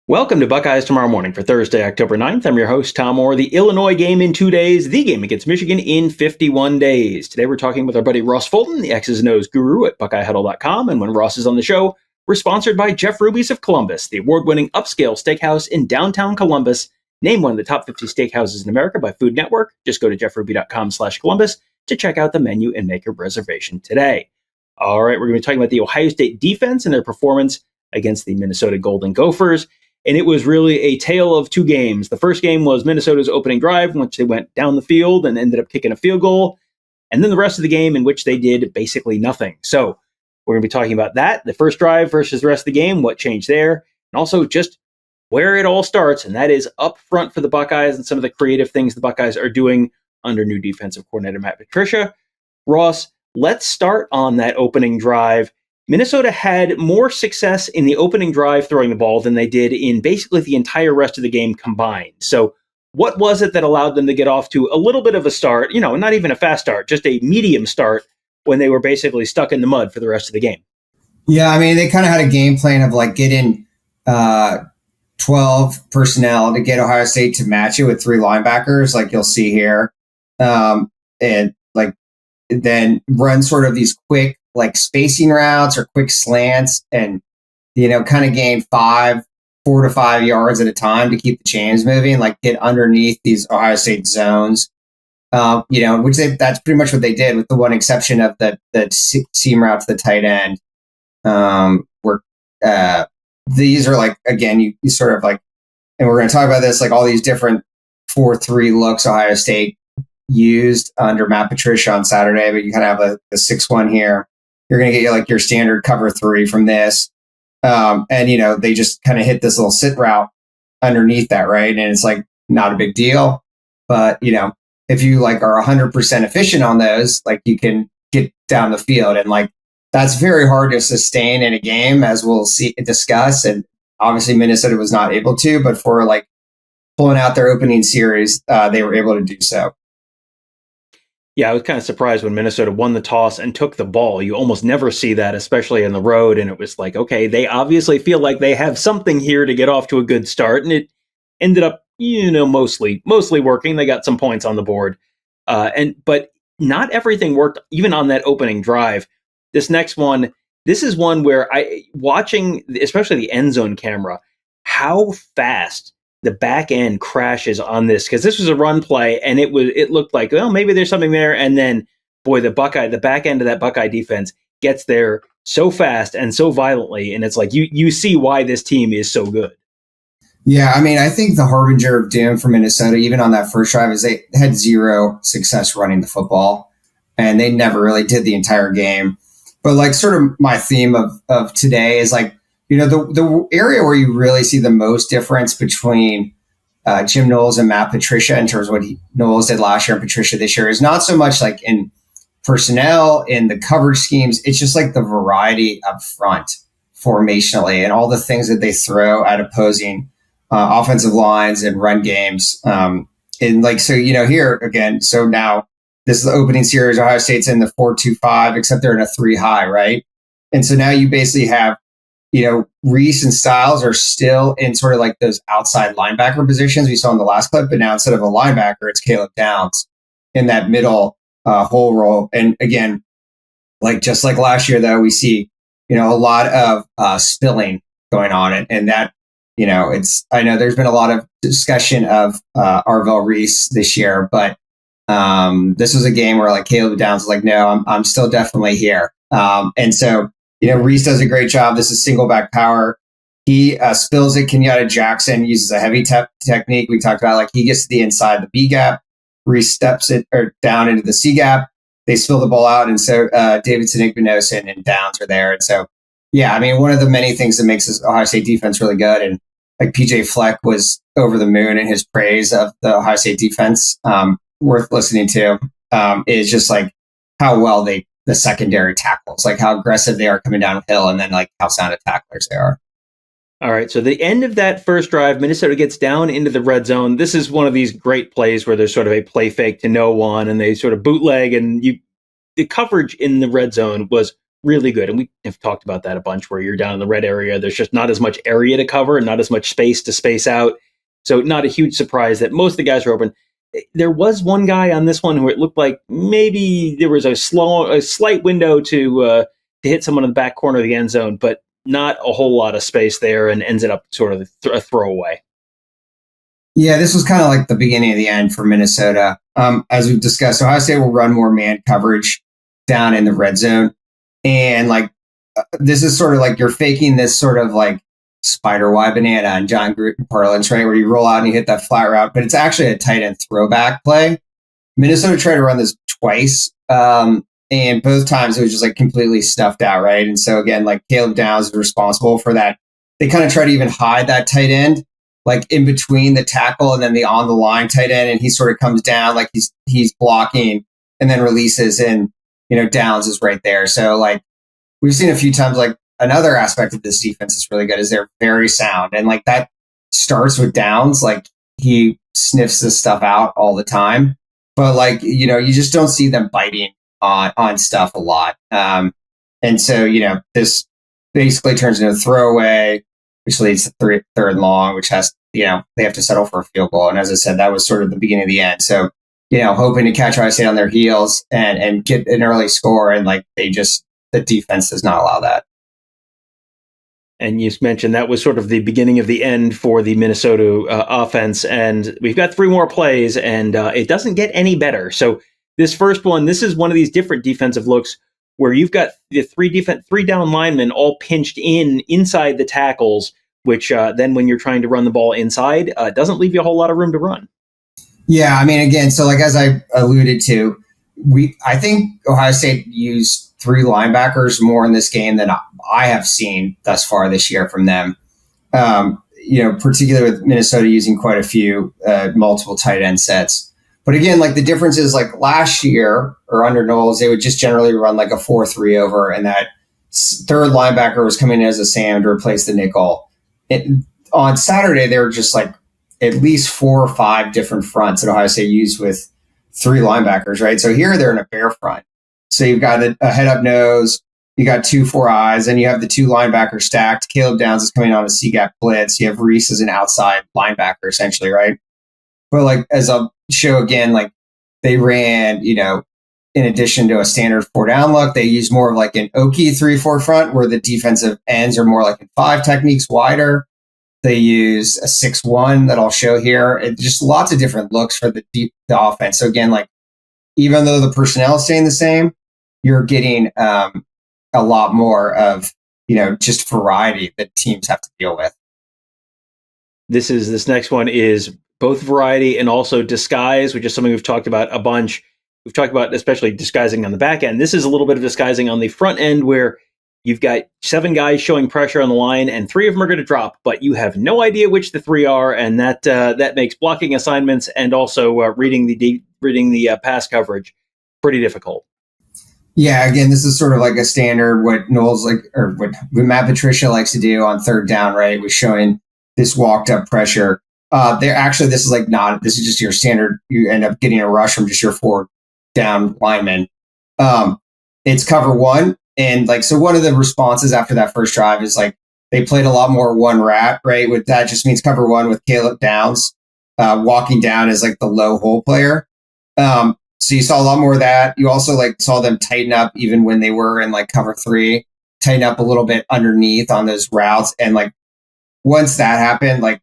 Welcome to Buckeyes Tomorrow Morning for Thursday, October 9th. I'm your host, Tom Moore. The Illinois game in 2 days, the game against Michigan in 51 days. Today we're talking with our buddy Ross Fulton, the X's and O's guru at BuckeyeHuddle.com. And when Ross is on the show, we're sponsored by Jeff Ruby's of Columbus, the award-winning upscale steakhouse in downtown Columbus, named one of the top 50 steakhouses in America by Food Network. Just go to jeffruby.com/Columbus to check out the menu and make a reservation today. All right, we're going to be talking about the Ohio State defense and their performance against the Minnesota Golden Gophers. And it was really a tale of two games. The first game was Minnesota's opening drive, in which they went down the field and ended up kicking a field goal. And then the rest of the game in which they did basically nothing. So we're going to be talking about that, the first drive versus the rest of the game, what changed there, and also just where it all starts. And that is up front for the Buckeyes and some of the creative things the Buckeyes are doing under new defensive coordinator Matt Patricia. Ross, let's start on that opening drive. Minnesota had more success in the opening drive throwing the ball than they did in basically the entire rest of the game combined. So what was it that allowed them to get off to a little bit of a start, not even a fast start, just a medium start when they were basically stuck in the mud for the rest of the game? Yeah, I mean, they kind of had a game plan of getting 12 personnel to get Ohio State to match it with three linebackers, like you'll see here. And then run sort of these quick spacing routes or quick slants and, kind of gain 4 to 5 yards at a time to keep the chains moving, get underneath these Ohio State zones, that's pretty much what they did with the one exception of the seam route to the tight end. These are again, you sort of and we're going to talk about this, all these different 4-3 looks Ohio State used under Matt Patricia on Saturday, but you kind of have the 6-1 here. You're going to get your standard cover 3 from this. And, they just kind of hit this little sit route underneath that, right? And it's not a big deal. But, if you are 100% efficient on those, you can get down the field. And that's very hard to sustain in a game, as we'll discuss. And obviously Minnesota was not able to, but for pulling out their opening series, they were able to do so. Yeah, I was kind of surprised when Minnesota won the toss and took the ball. You almost never see that, especially in the road. And it was okay, they obviously feel like they have something here to get off to a good start. And it ended up, mostly working. They got some points on the board. But not everything worked, even on that opening drive. This next one, this is one where watching, especially the end zone camera, how fast the back end crashes on this, because this was a run play and it looked like, well, maybe there's something there. And then, boy, the back end of that Buckeye defense gets there so fast and so violently. And it's you see why this team is so good. Yeah, I mean, I think the harbinger of doom for Minnesota, even on that first drive, is they had zero success running the football, and they never really did the entire game. But sort of my theme of today is the area where you really see the most difference between Jim Knowles and Matt Patricia in terms of what Knowles did last year and Patricia this year is not so much in personnel, in the coverage schemes. It's just the variety up front formationally and all the things that they throw at opposing offensive lines and run games. Here again, so now this is the opening series. Ohio State's in the 4-2-5, except they're in a 3 high, right? And so now you basically have, Reese and Styles are still in sort of those outside linebacker positions we saw in the last clip, but now instead of a linebacker, it's Caleb Downs in that middle hole role. And again, just like last year, though, we see, a lot of spilling going on. And that, I know there's been a lot of discussion of Arvell Reese this year, but this was a game where Caleb Downs was no, I'm still definitely here. And so, Reese does a great job. This is single back power. He spills it. Kenyatta Jackson uses a heavy technique. We talked about he gets to the inside the B gap. Reese steps it down into the C gap. They spill the ball out. And so Davidson Igbinosin and Downs are there. And so, yeah, I mean, one of the many things that makes this Ohio State defense really good, and PJ Fleck was over the moon in his praise of the Ohio State defense, worth listening to, is just how well the secondary tackles, how aggressive they are coming downhill, and then how sound of tacklers they are. All right. So the end of that first drive, Minnesota gets down into the red zone. This is one of these great plays where there's sort of a play fake to no one, and they sort of bootleg, and the coverage in the red zone was really good. And we have talked about that a bunch where you're down in the red area. There's just not as much area to cover and not as much space to space out. So not a huge surprise that most of the guys are open. There was one guy on this one who it looked like maybe there was a slight window to hit someone in the back corner of the end zone, but not a whole lot of space there, and ended up sort of a throwaway. Yeah, this was kind of like the beginning of the end for Minnesota. As we've discussed, Ohio State will run more man coverage down in the red zone. And this is sort of like you're faking this sort of like spider Y banana on John Gruden parlance, right? Where you roll out and you hit that flat route, but it's actually a tight end throwback play. Minnesota tried to run this twice. And both times it was just like completely stuffed out, right? And so again, like Caleb Downs is responsible for that. They kind of try to even hide that tight end, like in between the tackle and then the on the line tight end, and he sort of comes down like he's blocking and then releases, and Downs is right there. So like we've seen a few times, like another aspect of this defense is really good is they're very sound, and like that starts with Downs, like he sniffs this stuff out all the time, but like you just don't see them biting on stuff a lot. And so, this basically turns into a throwaway, which leads to third and long, which has, they have to settle for a field goal. And as I said, that was sort of the beginning of the end. So, hoping to catch Ohio State on their heels and get an early score. And like, the defense does not allow that. And you mentioned that was sort of the beginning of the end for the Minnesota offense. And we've got 3 more plays, and it doesn't get any better. So, this first one, this is one of these different defensive looks where you've got the 3 down linemen all pinched inside the tackles, which then when you're trying to run the ball inside, doesn't leave you a whole lot of room to run. Yeah, I mean, again, so like as I alluded to, I think Ohio State used 3 linebackers more in this game than I have seen thus far this year from them. Particularly with Minnesota using quite a few multiple tight end sets. But again, like the difference is like last year or under Knowles, they would just generally run like a 4-3 over, and that third linebacker was coming in as a Sam to replace the nickel. On Saturday, there were just like at least 4 or 5 different fronts that Ohio State used with 3 linebackers, right? So here they're in a bare front. So you've got a head up nose, you got 2 4 eyes, and you have the 2 linebackers stacked. Caleb Downs is coming on a C-gap blitz. You have Reese as an outside linebacker, essentially, right? But like as I'll show again, like they ran, in addition to a standard 4 down look, they used more of like an Okie 3-4 front where the defensive ends are more like in 5 techniques wider. They used a 6-1 that I'll show here. Just lots of different looks for the offense. So again, like even though the personnel is staying the same, you're getting a lot more of, just variety that teams have to deal with. This next one is both variety and also disguise, which is something we've talked about a bunch. We've talked about especially disguising on the back end. This is a little bit of disguising on the front end where you've got 7 guys showing pressure on the line and 3 of them are going to drop, but you have no idea which the 3 are, and that makes blocking assignments and also reading the pass coverage pretty difficult. Yeah, again, this is sort of like a standard what Knowles or what Matt Patricia likes to do on 3rd down, right? With showing this walked up pressure. This is just your standard. You end up getting a rush from just your 4 down linemen. It's cover 1. And like, so one of the responses after that first drive is like, they played a lot more 1 rat, right? With that just means cover 1 with Caleb Downs, walking down as like the low hole player. So you saw a lot more of that. You also like saw them tighten up even when they were in like cover 3, tighten up a little bit underneath on those routes. And like, once that happened, like,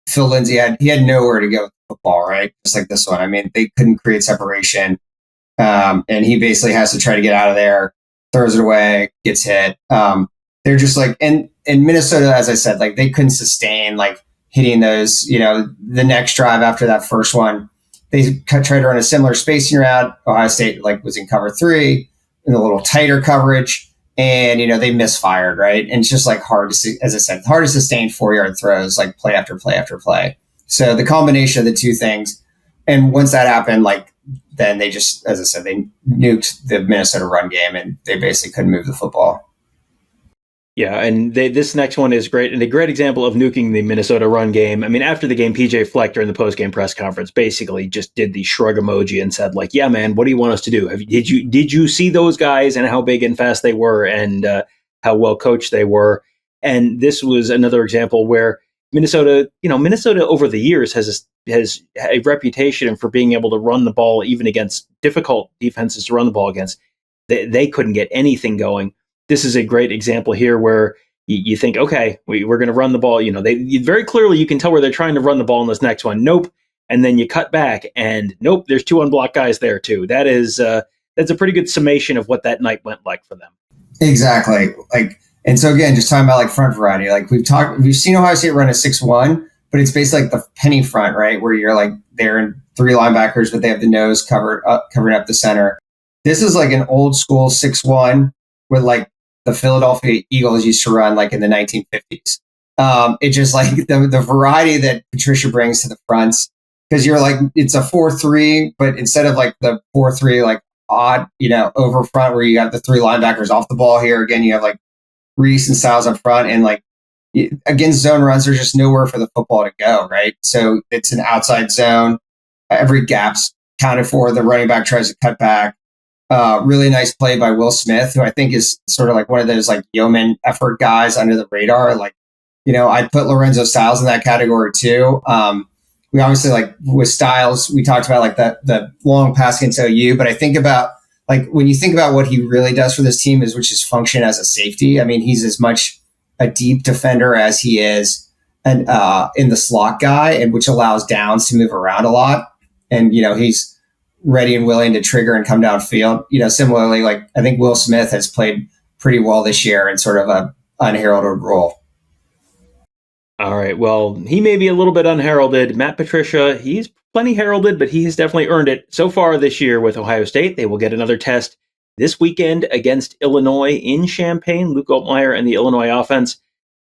Phil Lindsay had nowhere to go with the football, right? Just like this one. I mean, they couldn't create separation. And he basically has to try to get out of there, throws it away, gets hit. They're just like, and in Minnesota, as I said, like they couldn't sustain like hitting those, the next drive after that first one, they tried to run a similar spacing route. Ohio State like was in cover 3 in a little tighter coverage. And, they misfired, right? And it's just like hard to see, as I said, hard to sustain 4-yard throws, like play after play after play. So the combination of the 2 things. And once that happened, like, then they just, as I said, they nuked the Minnesota run game and they basically couldn't move the football. Yeah, and this next one is great, and a great example of nuking the Minnesota run game. I mean, after the game, PJ Fleck during the post-game press conference basically just did the shrug emoji and said, like, "Yeah, man, what do you want us to do? Did you see those guys and how big and fast they were, and how well coached they were?" And this was another example where Minnesota over the years has a reputation for being able to run the ball even against difficult defenses to run the ball against. They couldn't get anything going. This is a great example here where you think, okay, we're going to run the ball. Very clearly you can tell where they're trying to run the ball in this next one. Nope. And then you cut back and nope, there's two unblocked guys there too. That's a pretty good summation of what that night went like for them. Exactly. And so again, just talking about like front variety, like we've seen Ohio State run a 6-1, but it's basically like the penny front, right? Where you're like, they're in three linebackers, but they have the nose covering up the center. This is like an old school 6-1 with like the Philadelphia Eagles used to run like in the 1950s. It's just like the variety that Patricia brings to the fronts, because you're like, it's a 4-3, but instead of like the 4-3, like odd, over front where you have the three linebackers off the ball, here again, you have like Reese and Styles up front, and like against zone runs, there's just nowhere for the football to go, right? So it's an outside zone. Every gap's counted for. The running back tries to cut back. Really nice play by Will Smith, who I think is sort of like one of those like yeoman effort guys under the radar. Like, I'd put Lorenzo Styles in that category too. We obviously, like with Styles, we talked about like the long pass against OU, but I think about like when you think about what he really does for this team which is function as a safety. I mean, he's as much a deep defender as he is in the slot guy, and which allows downs to move around a lot. And, he's ready and willing to trigger and come downfield. Similarly, like I think Will Smith has played pretty well this year in sort of a unheralded role. All right. Well, he may be a little bit unheralded. Matt Patricia, he's plenty heralded, but he has definitely earned it so far this year with Ohio State. They will get another test this weekend against Illinois in Champaign. Luke Altmaier and the Illinois offense,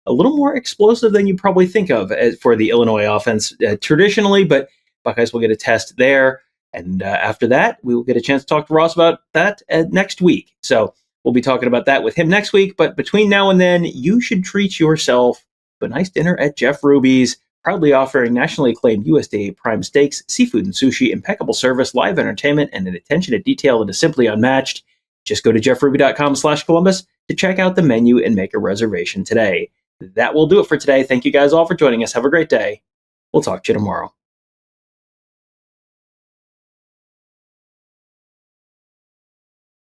a little more explosive than you probably think of for the Illinois offense traditionally, but Buckeyes will get a test there. And after that, we will get a chance to talk to Ross about that next week. So we'll be talking about that with him next week. But between now and then, you should treat yourself to a nice dinner at Jeff Ruby's, proudly offering nationally acclaimed USDA prime steaks, seafood and sushi, impeccable service, live entertainment, and an attention to detail that is simply unmatched. Just go to jeffruby.com/Columbus to check out the menu and make a reservation today. That will do it for today. Thank you guys all for joining us. Have a great day. We'll talk to you tomorrow.